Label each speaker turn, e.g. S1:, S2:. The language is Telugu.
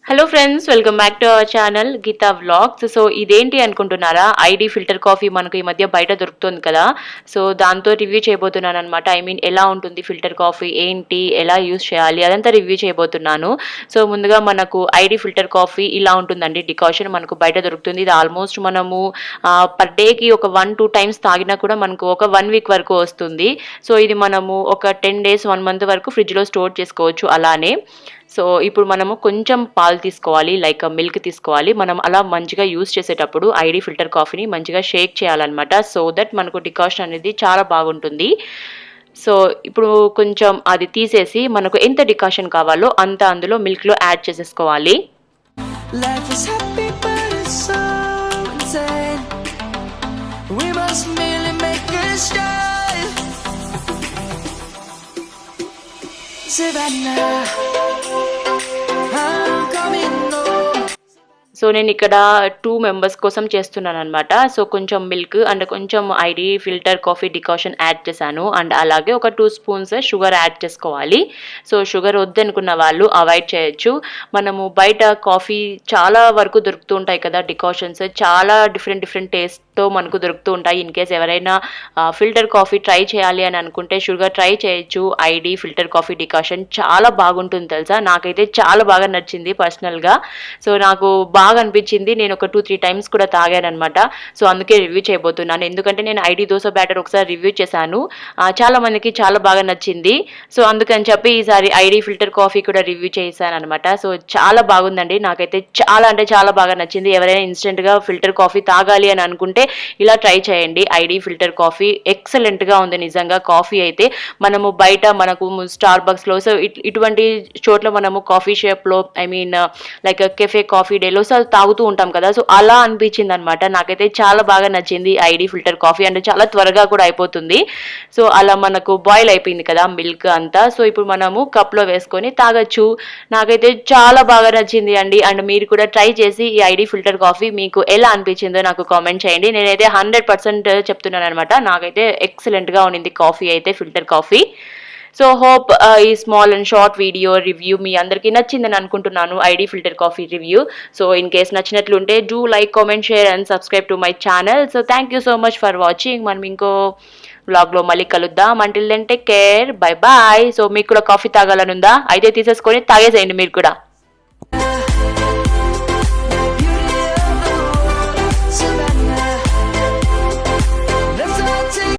S1: Hello friends, welcome back to our channel Geeta vlogs. So ఇదేంటి అనుకుంటున్నారా? ఐడి ఫిల్టర్ కాఫీ మనకు ఈ మధ్య బయట దొరుకుతుంది కదా. సో దాంతో రివ్యూ చేయబోతున్నాను అనమాట. ఎలా ఉంటుంది ఫిల్టర్ కాఫీ, ఏంటి, ఎలా యూస్ చేయాలి, అదంతా రివ్యూ చేయబోతున్నాను. సో ముందుగా మనకు ఐడి ఫిల్టర్ కాఫీ ఇలా ఉంటుందండి. డికాషన్ మనకు బయట దొరుకుతుంది. ఇది ఆల్మోస్ట్ మనము పర్ డేకి ఒక 1-2 టైమ్స్ తాగినా కూడా మనకు ఒక 1 వీక్ వరకు వస్తుంది. సో ఇది మనము ఒక 10 days 1 month వరకు ఫ్రిడ్జ్లో స్టోర్ చేసుకోవచ్చు అలానే. సో ఇప్పుడు మనము కొంచెం పాలు తీసుకోవాలి, లైక్ మిల్క్ తీసుకోవాలి. మనం అలా మంచిగా యూస్ చేసేటప్పుడు ఐడి ఫిల్టర్ కాఫీని మంచిగా షేక్ చేయాలన్నమాట. సో దట్ మనకు డికాషన్ అనేది చాలా బాగుంటుంది. సో ఇప్పుడు కొంచెం అది తీసేసి మనకు ఎంత డికాషన్ కావాలో అంత అందులో మిల్క్లో యాడ్ చేసేసుకోవాలి. సో నేను ఇక్కడ 2 members కోసం చేస్తున్నాను అనమాట. సో కొంచెం మిల్క్ అండ్ కొంచెం ID filter coffee decoction add చేశాను. అండ్ అలాగే ఒక 2 spoons షుగర్ యాడ్ చేసుకోవాలి. సో షుగర్ వద్దనుకున్న వాళ్ళు అవాయిడ్ చేయొచ్చు. మనము బయట కాఫీ చాలా వరకు దొరుకుతూ ఉంటాయి కదా, డికాషన్స్ చాలా డిఫరెంట్ టేస్ట్తో మనకు దొరుకుతూ ఉంటాయి. ఇన్ కేస్ ఎవరైనా ఫిల్టర్ కాఫీ ట్రై చేయాలి అని అనుకుంటే షుగర్ ట్రై చేయొచ్చు. ఐడి ఫిల్టర్ కాఫీ డికాషన్ చాలా బాగుంటుంది తెలుసా. నాకైతే చాలా బాగా నచ్చింది పర్సనల్గా. సో నాకు బాగా అనిపించింది. నేను ఒక 2-3 టైమ్స్ కూడా తాగాను అనమాట. సో అందుకే రివ్యూ చేయబోతున్నాను. ఎందుకంటే నేను ఐడి దోస బ్యాటర్ ఒకసారి రివ్యూ చేశాను, చాలా మందికి చాలా బాగా నచ్చింది. సో అందుకని చెప్పి ఈసారి ఐడి ఫిల్టర్ కాఫీ కూడా రివ్యూ చేశాను అనమాట. సో చాలా బాగుందండి. నాకైతే చాలా అంటే చాలా బాగా నచ్చింది. ఎవరైనా ఇన్స్టెంట్గా ఫిల్టర్ కాఫీ తాగాలి అని అనుకుంటే ఇలా ట్రై చేయండి. ఐడి ఫిల్టర్ కాఫీ ఎక్సలెంట్గా ఉంది నిజంగా. కాఫీ అయితే మనము బయట మనకు స్టార్ బక్స్లో, సో ఇటువంటి చోట్ల మనము కాఫీ షాప్లో లైక్ కెఫే కాఫీ డేలో సో తాగుతూ ఉంటాం కదా. సో అలా అనిపించింది అనమాట. నాకైతే చాలా బాగా నచ్చింది ఐడి ఫిల్టర్ కాఫీ. అంటే చాలా త్వరగా కూడా అయిపోతుంది. సో అలా మనకు బాయిల్ అయిపోయింది కదా మిల్క్ అంతా. సో ఇప్పుడు మనము కప్లో వేసుకొని తాగొచ్చు. నాకైతే చాలా బాగా నచ్చింది అండి. అండ్ మీరు కూడా ట్రై చేసి ఈ ఐడి ఫిల్టర్ కాఫీ మీకు ఎలా అనిపించిందో నాకు కామెంట్ చేయండి. నేనైతే 100% చెప్తున్నాను అనమాట. నాకైతే ఎక్సలెంట్గా ఉండింది కాఫీ అయితే, ఫిల్టర్ కాఫీ. సో హోప్ ఈ small and short video review మీ అందరికీ నచ్చిందని అనుకుంటున్నాను, ID filter coffee review. So in case నచ్చినట్లుంటే do like, comment, share and subscribe to my channel. So thank you so much for watching. మనం ఇంకో వ్లాగ్లో మళ్ళీ కలుద్దాం. Until then take care, bye bye. So మీకు కూడా కాఫీ తాగాలని ఉందా? అయితే తీసేసుకొని తాగేసేయండి మీరు కూడా.